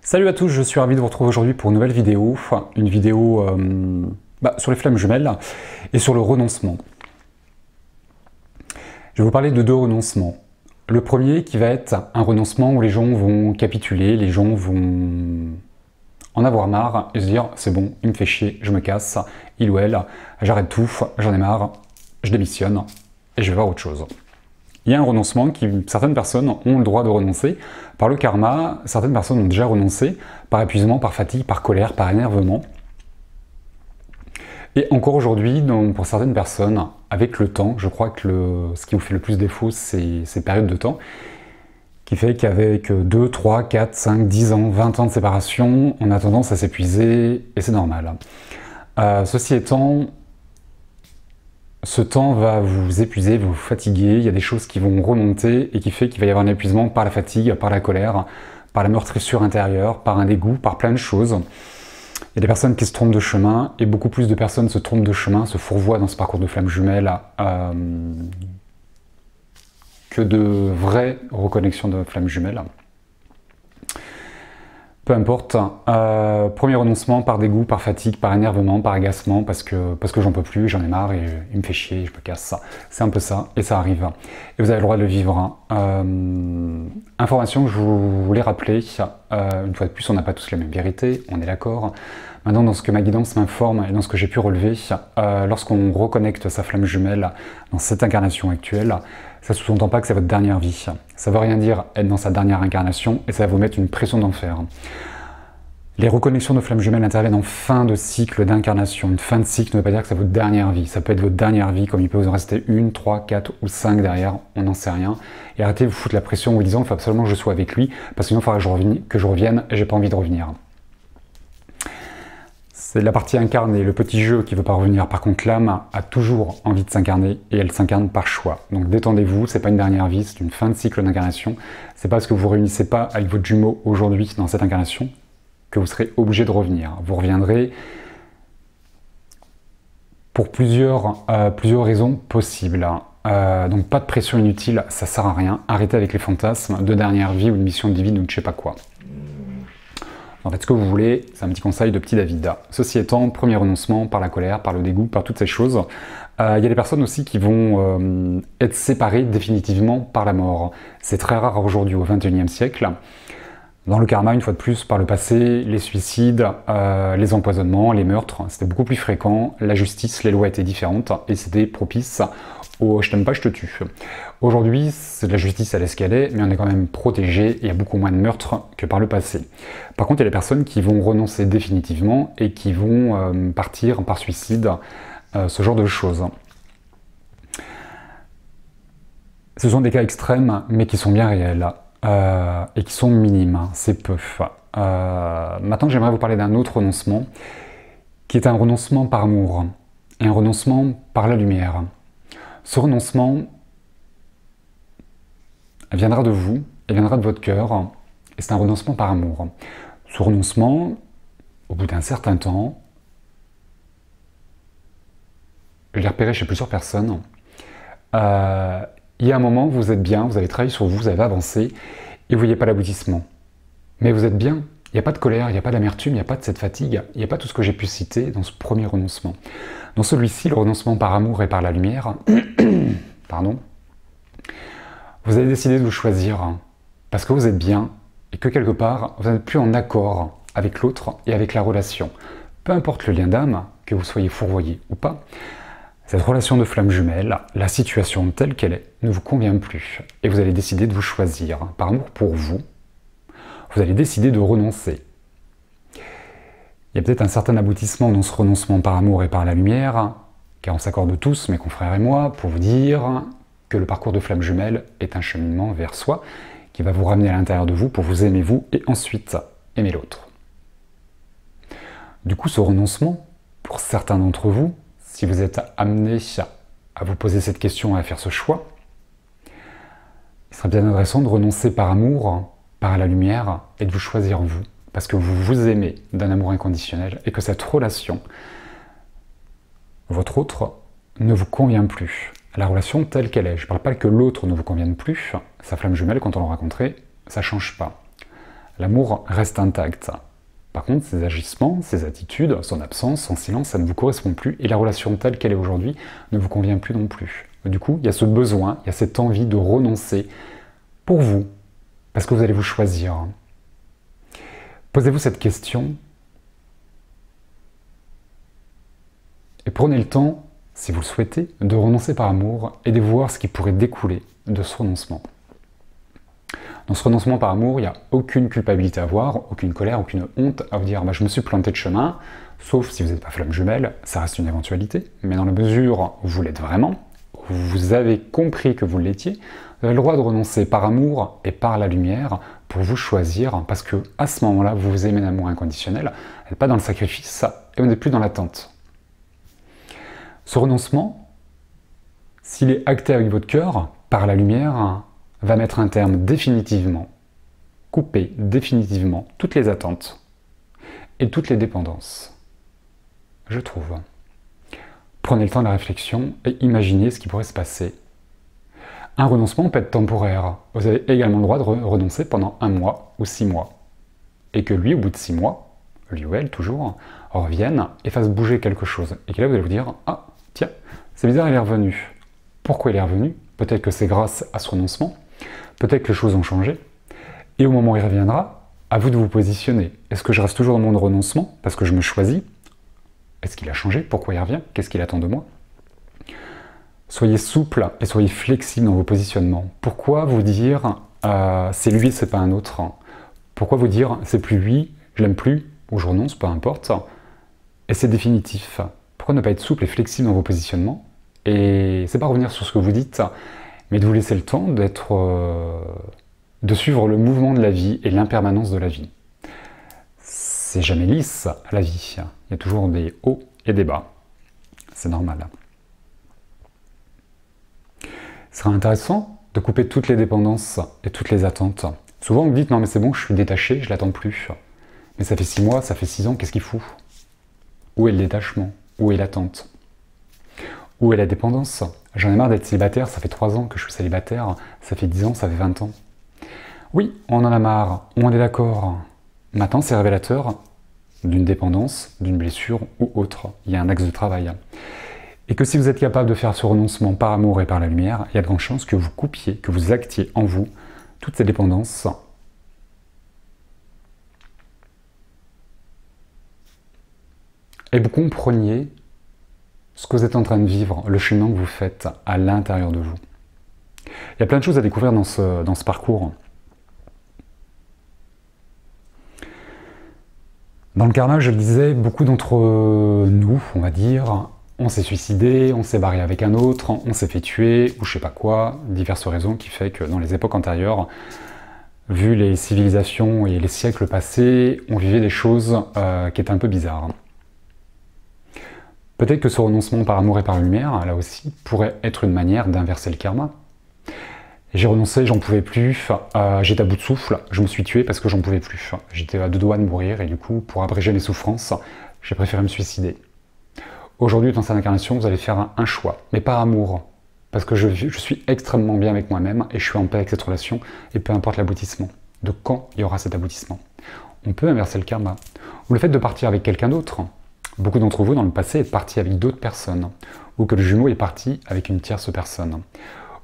Salut à tous, je suis ravi de vous retrouver aujourd'hui pour une nouvelle vidéo, une vidéo sur les flammes jumelles et sur le renoncement. Je vais vous parler de deux renoncements. Le premier qui va être un renoncement où les gens vont capituler, les gens vont en avoir marre et se dire c'est bon, il me fait chier, je me casse, il ou elle, j'arrête tout, j'en ai marre, je démissionne et je vais voir autre chose. Il y a un renoncement qui, certaines personnes ont le droit de renoncer. Par le karma, certaines personnes ont déjà renoncé, par épuisement, par fatigue, par colère, par énervement. Et encore aujourd'hui, pour certaines personnes, avec le temps, je crois que ce qui vous fait le plus défaut, c'est ces périodes de temps, qui fait qu'avec 2, 3, 4, 5, 10 ans, 20 ans de séparation, on a tendance à s'épuiser, et c'est normal. Ceci étant, ce temps va vous épuiser, vous fatiguer, il y a des choses qui vont remonter et qui fait qu'il va y avoir un épuisement par la fatigue, par la colère, par la meurtrissure intérieure, par un dégoût, par plein de choses. Il y a des personnes qui se trompent de chemin et beaucoup plus de personnes se trompent de chemin, se fourvoient dans ce parcours de flammes jumelles que de vraies reconnexions de flammes jumelles. Peu importe, premier renoncement par dégoût, par fatigue, par énervement, par agacement, parce que j'en peux plus, j'en ai marre et il me fait chier, je me casse. C'est un peu ça, et ça arrive. Et vous avez le droit de le vivre. Information que je voulais rappeler, une fois de plus, on n'a pas tous les mêmes vérités, on est d'accord. Maintenant, dans ce que ma guidance m'informe et dans ce que j'ai pu relever, lorsqu'on reconnecte sa flamme jumelle dans cette incarnation actuelle, ça ne sous-entend pas que c'est votre dernière vie. Ça ne veut rien dire être dans sa dernière incarnation et ça va vous mettre une pression d'enfer. Les reconnexions de flammes jumelles interviennent en fin de cycle d'incarnation. Une fin de cycle ne veut pas dire que c'est votre dernière vie. Ça peut être votre dernière vie, comme il peut vous en rester 1, 3, 4 ou 5 derrière, on n'en sait rien. Et arrêtez de vous foutre la pression en vous disant qu'il faut absolument que je sois avec lui, parce que sinon il faudra que je revienne et j'ai pas envie de revenir. C'est la partie incarnée, le petit jeu qui ne veut pas revenir. Par contre, l'âme a toujours envie de s'incarner et elle s'incarne par choix. Donc détendez-vous, c'est pas une dernière vie, c'est une fin de cycle d'incarnation. C'est parce que vous ne vous réunissez pas avec votre jumeau aujourd'hui dans cette incarnation que vous serez obligé de revenir. Vous reviendrez pour plusieurs raisons possibles. Donc pas de pression inutile, ça sert à rien. Arrêtez avec les fantasmes de dernière vie ou de mission divine ou de je sais pas quoi. En fait, ce que vous voulez, c'est un petit conseil de petit David. Ceci étant, premier renoncement par la colère, par le dégoût, par toutes ces choses. Il y a des personnes aussi qui vont être séparées définitivement par la mort. C'est très rare aujourd'hui au XXIe siècle. Dans le karma, une fois de plus, par le passé, les suicides, les empoisonnements, les meurtres, c'était beaucoup plus fréquent. La justice, les lois étaient différentes et c'était propice au « je t'aime pas, je te tue ». Aujourd'hui, la justice elle est ce qu'elle est, mais on est quand même protégé et il y a beaucoup moins de meurtres que par le passé. Par contre, il y a des personnes qui vont renoncer définitivement et qui vont partir par suicide, ce genre de choses. Ce sont des cas extrêmes, mais qui sont bien réels et qui sont minimes, c'est peu. Maintenant, j'aimerais vous parler d'un autre renoncement, qui est un renoncement par amour et un renoncement par la lumière. Ce renoncement viendra de vous, et viendra de votre cœur, et c'est un renoncement par amour. Ce renoncement, au bout d'un certain temps, je l'ai repéré chez plusieurs personnes, il y a un moment où vous êtes bien, vous avez travaillé sur vous, vous avez avancé, et vous ne voyez pas l'aboutissement. Mais vous êtes bien, il n'y a pas de colère, il n'y a pas d'amertume, il n'y a pas de cette fatigue, il n'y a pas tout ce que j'ai pu citer dans ce premier renoncement. Dans celui-ci, le renoncement par amour et par la lumière, pardon, vous avez décidé de vous choisir parce que vous êtes bien et que quelque part, vous n'êtes plus en accord avec l'autre et avec la relation. Peu importe le lien d'âme, que vous soyez fourvoyé ou pas, cette relation de flamme jumelle, la situation telle qu'elle est, ne vous convient plus. Et vous allez décider de vous choisir. Par amour pour vous, vous allez décider de renoncer. Il y a peut-être un certain aboutissement dans ce renoncement par amour et par la lumière, car on s'accorde tous, mes confrères et moi, pour vous dire que le parcours de flamme jumelle est un cheminement vers soi qui va vous ramener à l'intérieur de vous pour vous aimer vous et ensuite aimer l'autre. Du coup, ce renoncement, pour certains d'entre vous, si vous êtes amenés à vous poser cette question et à faire ce choix, il serait bien intéressant de renoncer par amour, par la lumière et de vous choisir vous, parce que vous vous aimez d'un amour inconditionnel et que cette relation, votre autre, ne vous convient plus. La relation telle qu'elle est. Je ne parle pas que l'autre ne vous convienne plus. Sa flamme jumelle, quand on l'a rencontrée, ça ne change pas. L'amour reste intact. Par contre, ses agissements, ses attitudes, son absence, son silence, ça ne vous correspond plus et la relation telle qu'elle est aujourd'hui ne vous convient plus non plus. Du coup, il y a ce besoin, il y a cette envie de renoncer pour vous, parce que vous allez vous choisir. Posez-vous cette question et prenez le temps, si vous le souhaitez, de renoncer par amour et de voir ce qui pourrait découler de ce renoncement. Dans ce renoncement par amour, il n'y a aucune culpabilité à avoir, aucune colère, aucune honte à vous dire je me suis planté de chemin, sauf si vous n'êtes pas flamme jumelle, ça reste une éventualité, mais dans la mesure où vous l'êtes vraiment, où vous avez compris que vous l'étiez, vous avez le droit de renoncer par amour et par la lumière pour vous choisir, parce que à ce moment-là, vous vous aimez d'amour inconditionnel, vous n'êtes pas dans le sacrifice et vous n'êtes plus dans l'attente. Ce renoncement, s'il est acté avec votre cœur, par la lumière, va mettre un terme définitivement, couper définitivement toutes les attentes et toutes les dépendances, je trouve. Prenez le temps de la réflexion et imaginez ce qui pourrait se passer. Un renoncement peut être temporaire. Vous avez également le droit de renoncer pendant 1 mois ou 6 mois. Et que lui, au bout de 6 mois, lui ou elle toujours, revienne et fasse bouger quelque chose. Et que là, vous allez vous dire « Ah, tiens, c'est bizarre, il est revenu. » Pourquoi il est revenu? Peut-être que c'est grâce à ce renoncement. Peut-être que les choses ont changé. Et au moment où il reviendra, à vous de vous positionner. Est-ce que je reste toujours dans mon renoncement parce que je me choisis? Est-ce qu'il a changé? Pourquoi il revient? Qu'est-ce qu'il attend de moi? Soyez souple et soyez flexible dans vos positionnements. Pourquoi vous dire c'est lui, c'est pas un autre? Pourquoi vous dire c'est plus lui, je l'aime plus, ou je renonce, peu importe, et c'est définitif? Pourquoi ne pas être souple et flexible dans vos positionnements? Et c'est pas revenir sur ce que vous dites, mais de vous laisser le temps de suivre le mouvement de la vie et l'impermanence de la vie. C'est jamais lisse, la vie. Il y a toujours des hauts et des bas. C'est normal. Ce sera intéressant de couper toutes les dépendances et toutes les attentes. Souvent, vous me dites « Non, mais c'est bon, je suis détaché, je l'attends plus. » Mais ça fait 6 mois, ça fait 6 ans, qu'est-ce qu'il fout? Où est le détachement? Où est l'attente? Où est la dépendance? J'en ai marre d'être célibataire, ça fait 3 ans que je suis célibataire, ça fait 10 ans, ça fait 20 ans. Oui, on en a marre, on est d'accord. Maintenant, c'est révélateur d'une dépendance, d'une blessure ou autre. Il y a un axe de travail. Et que si vous êtes capable de faire ce renoncement par amour et par la lumière, il y a de grandes chances que vous coupiez, que vous actiez en vous toutes ces dépendances et vous compreniez ce que vous êtes en train de vivre, le chemin que vous faites à l'intérieur de vous. Il y a plein de choses à découvrir dans ce parcours. Dans le karma, je le disais, beaucoup d'entre nous, on va dire, on s'est suicidé, on s'est barré avec un autre, on s'est fait tuer, ou je sais pas quoi, diverses raisons qui fait que dans les époques antérieures, vu les civilisations et les siècles passés, on vivait des choses qui étaient un peu bizarres. Peut-être que ce renoncement par amour et par lumière, là aussi, pourrait être une manière d'inverser le karma. J'ai renoncé, j'en pouvais plus, j'étais à bout de souffle, je me suis tué parce que j'en pouvais plus. J'étais à 2 doigts de mourir et du coup, pour abréger mes souffrances, j'ai préféré me suicider. Aujourd'hui, dans cette incarnation, vous allez faire un choix, mais par amour, parce que je suis extrêmement bien avec moi-même et je suis en paix avec cette relation, et peu importe l'aboutissement, de quand il y aura cet aboutissement. On peut inverser le karma. Ou le fait de partir avec quelqu'un d'autre. Beaucoup d'entre vous, dans le passé, êtes partis avec d'autres personnes, ou que le jumeau est parti avec une tierce personne.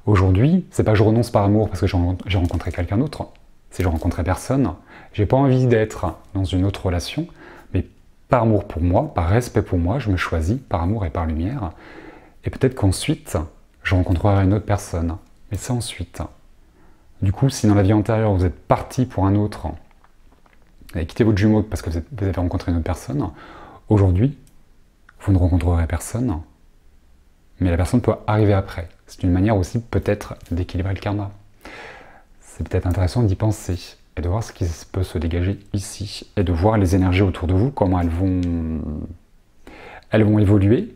Aujourd'hui, c'est pas que je renonce par amour parce que j'ai rencontré quelqu'un d'autre, c'est que j'ai rencontré personne, j'ai pas envie d'être dans une autre relation, mais par amour pour moi, par respect pour moi, je me choisis par amour et par lumière, et peut-être qu'ensuite, je rencontrerai une autre personne, mais c'est ensuite. Du coup, si dans la vie antérieure, vous êtes parti pour un autre, vous avez quitté votre jumeau parce que vous avez rencontré une autre personne, aujourd'hui, vous ne rencontrerez personne, mais la personne peut arriver après. C'est une manière aussi peut-être d'équilibrer le karma. C'est peut-être intéressant d'y penser et de voir ce qui peut se dégager ici et de voir les énergies autour de vous, comment elles vont évoluer,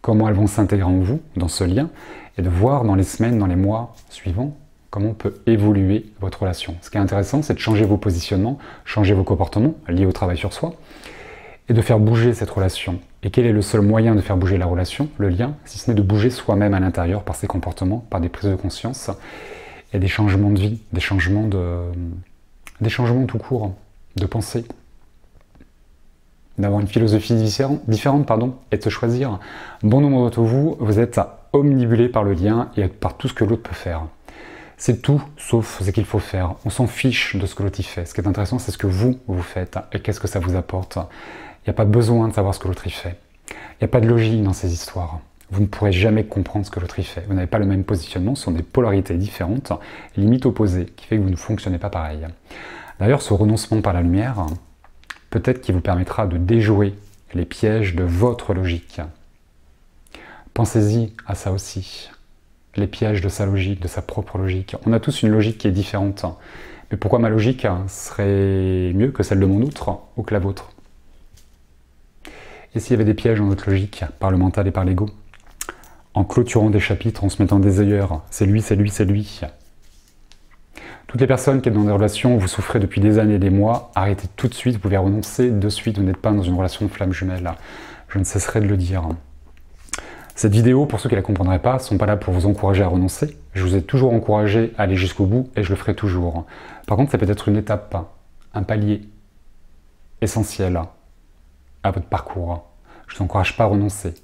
comment elles vont s'intégrer en vous dans ce lien et de voir dans les semaines, dans les mois suivants, comment peut évoluer votre relation. Ce qui est intéressant, c'est de changer vos positionnements, changer vos comportements liés au travail sur soi et de faire bouger cette relation. Et quel est le seul moyen de faire bouger la relation, le lien, si ce n'est de bouger soi-même à l'intérieur par ses comportements, par des prises de conscience et des changements de vie, des changements des changements tout court, de pensée, d'avoir une philosophie différente et de se choisir. Bon nombre d'entre vous, vous êtes omnibulés par le lien et par tout ce que l'autre peut faire. C'est tout sauf ce qu'il faut faire. On s'en fiche de ce que l'autre y fait. Ce qui est intéressant, c'est ce que vous faites et qu'est-ce que ça vous apporte. Il n'y a pas besoin de savoir ce que l'autre y fait. Il n'y a pas de logique dans ces histoires. Vous ne pourrez jamais comprendre ce que l'autre y fait. Vous n'avez pas le même positionnement, ce sont des polarités différentes, limites opposées, qui fait que vous ne fonctionnez pas pareil. D'ailleurs, ce renoncement par la lumière, peut-être qu'il vous permettra de déjouer les pièges de votre logique. Pensez-y à ça aussi. Les pièges de sa logique, de sa propre logique. On a tous une logique qui est différente. Mais pourquoi ma logique serait mieux que celle de mon autre ou que la vôtre? Et s'il y avait des pièges dans notre logique, par le mental et par l'ego? En clôturant des chapitres, en se mettant des œillères, c'est lui, c'est lui, c'est lui. Toutes les personnes qui sont dans des relations où vous souffrez depuis des années et des mois, arrêtez tout de suite, vous pouvez renoncer de suite, vous n'êtes pas dans une relation de flamme jumelle. Je ne cesserai de le dire. Cette vidéo, pour ceux qui ne la comprendraient pas, ne sont pas là pour vous encourager à renoncer. Je vous ai toujours encouragé à aller jusqu'au bout et je le ferai toujours. Par contre, c'est peut-être une étape, un palier essentiel à votre parcours. Je ne vous encourage pas à renoncer.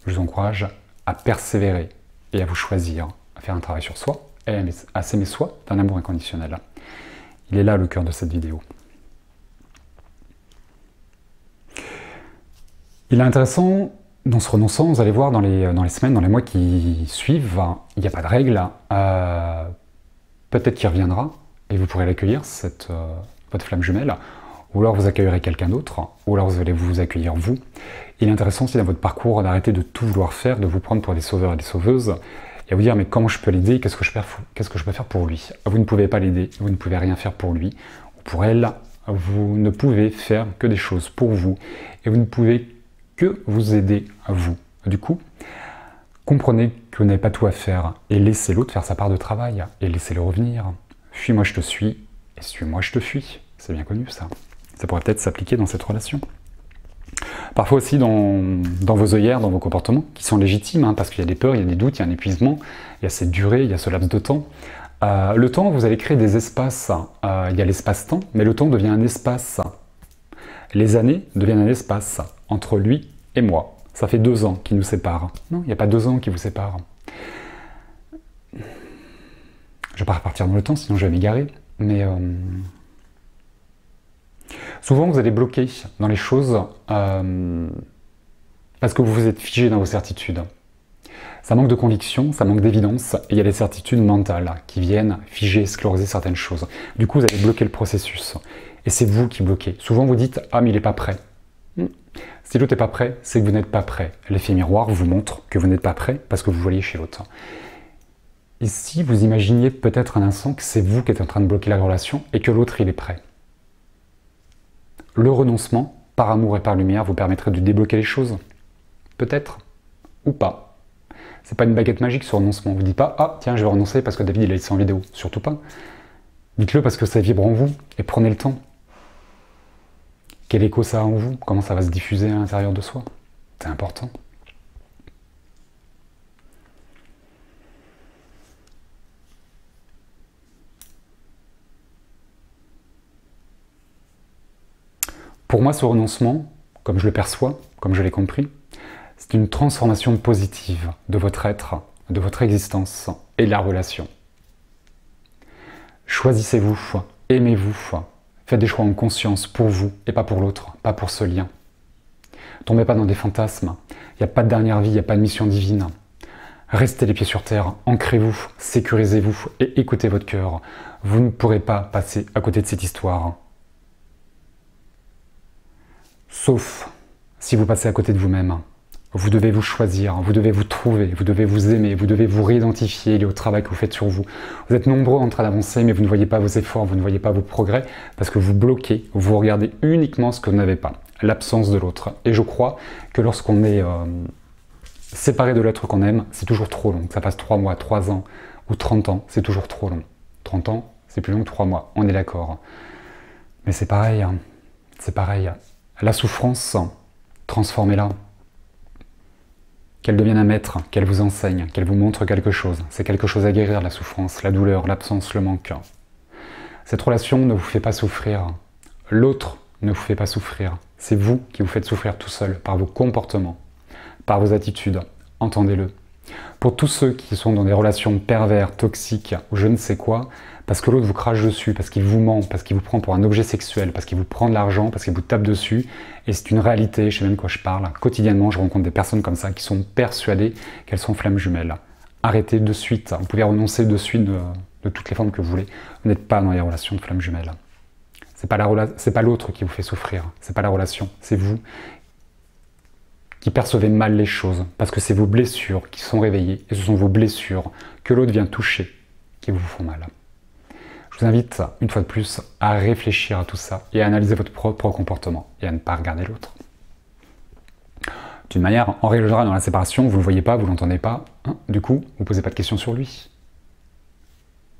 Je vous encourage à persévérer et à vous choisir, à faire un travail sur soi et à s'aimer soi d'un amour inconditionnel. Il est là le cœur de cette vidéo. Il est intéressant, dans ce renoncement, vous allez voir dans les semaines, dans les mois qui suivent, il n'y a pas de règle. Peut-être qu'il reviendra et vous pourrez l'accueillir, votre flamme jumelle, ou alors vous accueillerez quelqu'un d'autre, ou alors vous allez vous accueillir vous. Il est intéressant aussi dans votre parcours d'arrêter de tout vouloir faire, de vous prendre pour des sauveurs et des sauveuses, et à vous dire mais comment je peux l'aider, qu'est-ce que je peux faire pour lui? Vous ne pouvez pas l'aider, vous ne pouvez rien faire pour lui ou pour elle, vous ne pouvez faire que des choses pour vous, et vous ne pouvez que vous aider à vous. Du coup, comprenez que vous n'avez pas tout à faire, et laissez l'autre faire sa part de travail, et laissez-le revenir. Fuis-moi, je te suis, et suis-moi, je te fuis. C'est bien connu ça. Ça pourrait peut-être s'appliquer dans cette relation. Parfois aussi dans vos œillères, dans vos comportements, qui sont légitimes, parce qu'il y a des peurs, il y a des doutes, il y a un épuisement, il y a cette durée, il y a ce laps de temps. Le temps, vous allez créer des espaces. Il y a l'espace-temps, mais le temps devient un espace. Les années deviennent un espace entre lui et moi. Ça fait 2 ans qui nous séparent. Non, il n'y a pas 2 ans qui vous séparent. Je ne vais pas repartir dans le temps, sinon je vais m'égarer. Mais souvent, vous allez bloquer dans les choses parce que vous vous êtes figé dans vos certitudes. Ça manque de conviction, ça manque d'évidence, et il y a des certitudes mentales qui viennent figer, scléroser certaines choses. Du coup, vous allez bloquer le processus. Et c'est vous qui bloquez. Souvent, vous dites « Ah, mais il n'est pas prêt ». Si l'autre n'est pas prêt, c'est que vous n'êtes pas prêt. L'effet miroir vous montre que vous n'êtes pas prêt parce que vous voyez chez l'autre. Et si vous imaginiez peut-être un instant que c'est vous qui êtes en train de bloquer la relation et que l'autre, il est prêt. Le renoncement, par amour et par lumière, vous permettrait de débloquer les choses. Peut-être. Ou pas. C'est pas une baguette magique ce renoncement. Vous ne dites pas « Ah, tiens, je vais renoncer parce que David, il a dit ça en vidéo ». Surtout pas. Dites-le parce que ça vibre en vous et prenez le temps. Quel écho ça a en vous? Comment ça va se diffuser à l'intérieur de soi? C'est important. Pour moi, ce renoncement, comme je le perçois, comme je l'ai compris, c'est une transformation positive de votre être, de votre existence et de la relation. Choisissez-vous, aimez-vous, faites des choix en conscience pour vous et pas pour l'autre, pas pour ce lien. Tombez pas dans des fantasmes, il n'y a pas de dernière vie, il n'y a pas de mission divine. Restez les pieds sur terre, ancrez-vous, sécurisez-vous et écoutez votre cœur. Vous ne pourrez pas passer à côté de cette histoire. Sauf si vous passez à côté de vous-même. Vous devez vous choisir, vous devez vous trouver, vous devez vous aimer, vous devez vous réidentifier lié au travail que vous faites sur vous. Vous êtes nombreux en train d'avancer, mais vous ne voyez pas vos efforts, vous ne voyez pas vos progrès, parce que vous bloquez, vous regardez uniquement ce que vous n'avez pas, l'absence de l'autre. Et je crois que lorsqu'on est séparé de l'être qu'on aime, c'est toujours trop long. Que ça passe 3 mois, 3 ans ou 30 ans, c'est toujours trop long. 30 ans, c'est plus long que 3 mois, on est d'accord. Mais c'est pareil, c'est pareil. La souffrance, transformez-la. Qu'elle devienne un maître, qu'elle vous enseigne, qu'elle vous montre quelque chose. C'est quelque chose à guérir, la souffrance, la douleur, l'absence, le manque. Cette relation ne vous fait pas souffrir. L'autre ne vous fait pas souffrir. C'est vous qui vous faites souffrir tout seul par vos comportements, par vos attitudes. Entendez-le. Pour tous ceux qui sont dans des relations pervers, toxiques ou je ne sais quoi, parce que l'autre vous crache dessus, parce qu'il vous ment, parce qu'il vous prend pour un objet sexuel, parce qu'il vous prend de l'argent, parce qu'il vous tape dessus, et c'est une réalité, je sais même de quoi je parle. Quotidiennement, je rencontre des personnes comme ça qui sont persuadées qu'elles sont flammes jumelles. Arrêtez de suite, vous pouvez renoncer de suite de toutes les formes que vous voulez. Vous n'êtes pas dans les relations de flammes jumelles. C'est pas l'autre qui vous fait souffrir, c'est pas la relation, c'est vous qui percevez mal les choses, parce que c'est vos blessures qui sont réveillées, et ce sont vos blessures que l'autre vient toucher qui vous font mal. Je vous invite, une fois de plus, à réfléchir à tout ça et à analyser votre propre comportement et à ne pas regarder l'autre. D'une manière, en règle générale, dans la séparation, vous ne le voyez pas, vous ne l'entendez pas, hein, du coup, vous ne posez pas de questions sur lui.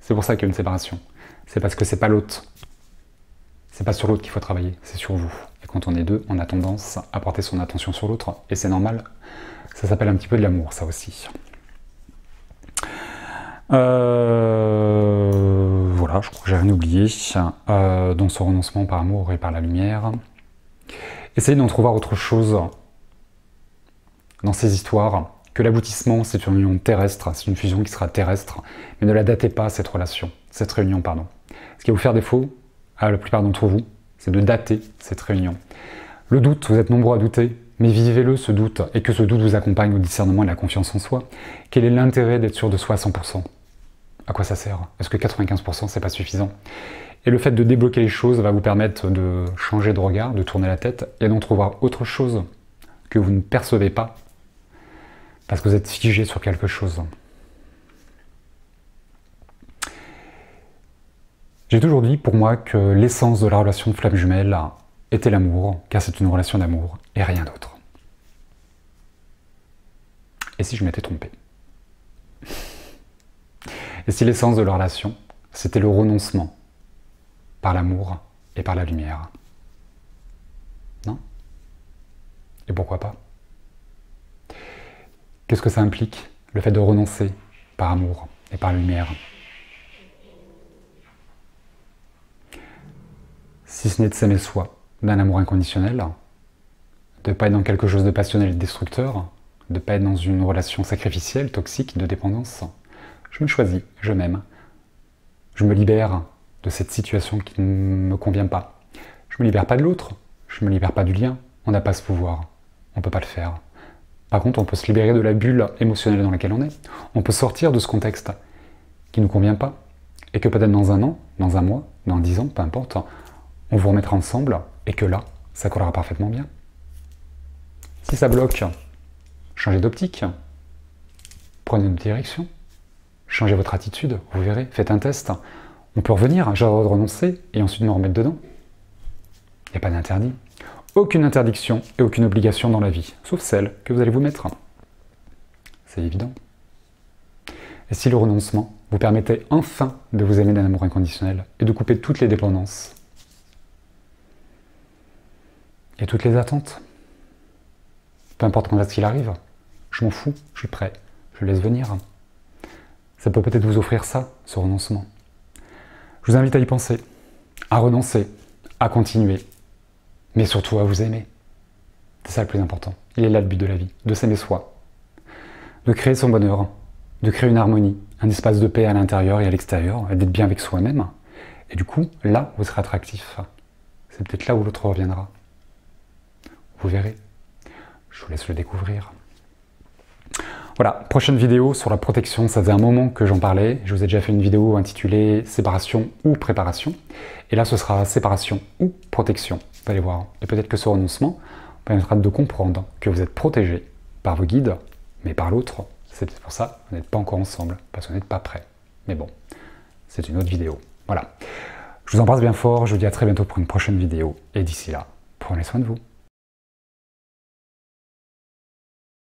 C'est pour ça qu'il y a une séparation. C'est parce que c'est pas l'autre. C'est pas sur l'autre qu'il faut travailler, c'est sur vous. Et quand on est deux, on a tendance à porter son attention sur l'autre, et c'est normal. Ça s'appelle un petit peu de l'amour, ça aussi. Voilà, je crois que j'ai rien oublié. Dans ce renoncement par amour et par la lumière. Essayez d'en trouver autre chose dans ces histoires, que l'aboutissement c'est une union terrestre, c'est une fusion qui sera terrestre, mais ne la datez pas cette relation, cette réunion, pardon. Ce qui va vous faire défaut, à la plupart d'entre vous, c'est de dater cette réunion. Le doute, vous êtes nombreux à douter, mais vivez-le ce doute, et que ce doute vous accompagne au discernement et à la confiance en soi. Quel est l'intérêt d'être sûr de soi à 100%? À quoi ça sert? Est-ce que 95% c'est pas suffisant? Et le fait de débloquer les choses va vous permettre de changer de regard, de tourner la tête, et d'entrevoir autre chose que vous ne percevez pas, parce que vous êtes figé sur quelque chose. J'ai toujours dit pour moi que l'essence de la relation de flamme jumelle était l'amour, car c'est une relation d'amour et rien d'autre. Et si je m'étais trompé? Et si l'essence de la relation, c'était le renoncement par l'amour et par la lumière? Non? Et pourquoi pas? Qu'est-ce que ça implique, le fait de renoncer par amour et par lumière? Si ce n'est de s'aimer soi, d'un amour inconditionnel, de ne pas être dans quelque chose de passionnel et destructeur, de ne pas être dans une relation sacrificielle, toxique, de dépendance. Je me choisis, je m'aime. Je me libère de cette situation qui ne me convient pas. Je me libère pas de l'autre, je me libère pas du lien. On n'a pas ce pouvoir, on ne peut pas le faire. Par contre, on peut se libérer de la bulle émotionnelle dans laquelle on est. On peut sortir de ce contexte qui ne nous convient pas. Et que peut-être dans un an, dans un mois, dans 10 ans, peu importe, on vous remettra ensemble et que là, ça collera parfaitement bien. Si ça bloque, changez d'optique, prenez une autre direction, changez votre attitude, vous verrez, faites un test. On peut revenir, j'ai le droit de renoncer et ensuite me remettre dedans. Il n'y a pas d'interdit. Aucune interdiction et aucune obligation dans la vie, sauf celle que vous allez vous mettre. C'est évident. Et si le renoncement vous permettait enfin de vous aimer d'un amour inconditionnel et de couper toutes les dépendances et toutes les attentes, peu importe quand est-ce qu'il arrive, je m'en fous, je suis prêt, je laisse venir. Ça peut peut-être vous offrir ça, ce renoncement. Je vous invite à y penser, à renoncer, à continuer, mais surtout à vous aimer. C'est ça le plus important. Il est là le but de la vie, de s'aimer soi, de créer son bonheur, de créer une harmonie, un espace de paix à l'intérieur et à l'extérieur, et d'être bien avec soi-même. Et du coup, là, vous serez attractif. C'est peut-être là où l'autre reviendra. Vous verrez. Je vous laisse le découvrir. Voilà, prochaine vidéo sur la protection. Ça faisait un moment que j'en parlais. Je vous ai déjà fait une vidéo intitulée séparation ou préparation. Et là, ce sera séparation ou protection. Vous allez voir. Et peut-être que ce renoncement permettra de comprendre que vous êtes protégé par vos guides, mais par l'autre. C'est pour ça que vous n'êtes pas encore ensemble, parce que vous n'êtes pas prêts. Mais bon, c'est une autre vidéo. Voilà. Je vous embrasse bien fort. Je vous dis à très bientôt pour une prochaine vidéo. Et d'ici là, prenez soin de vous.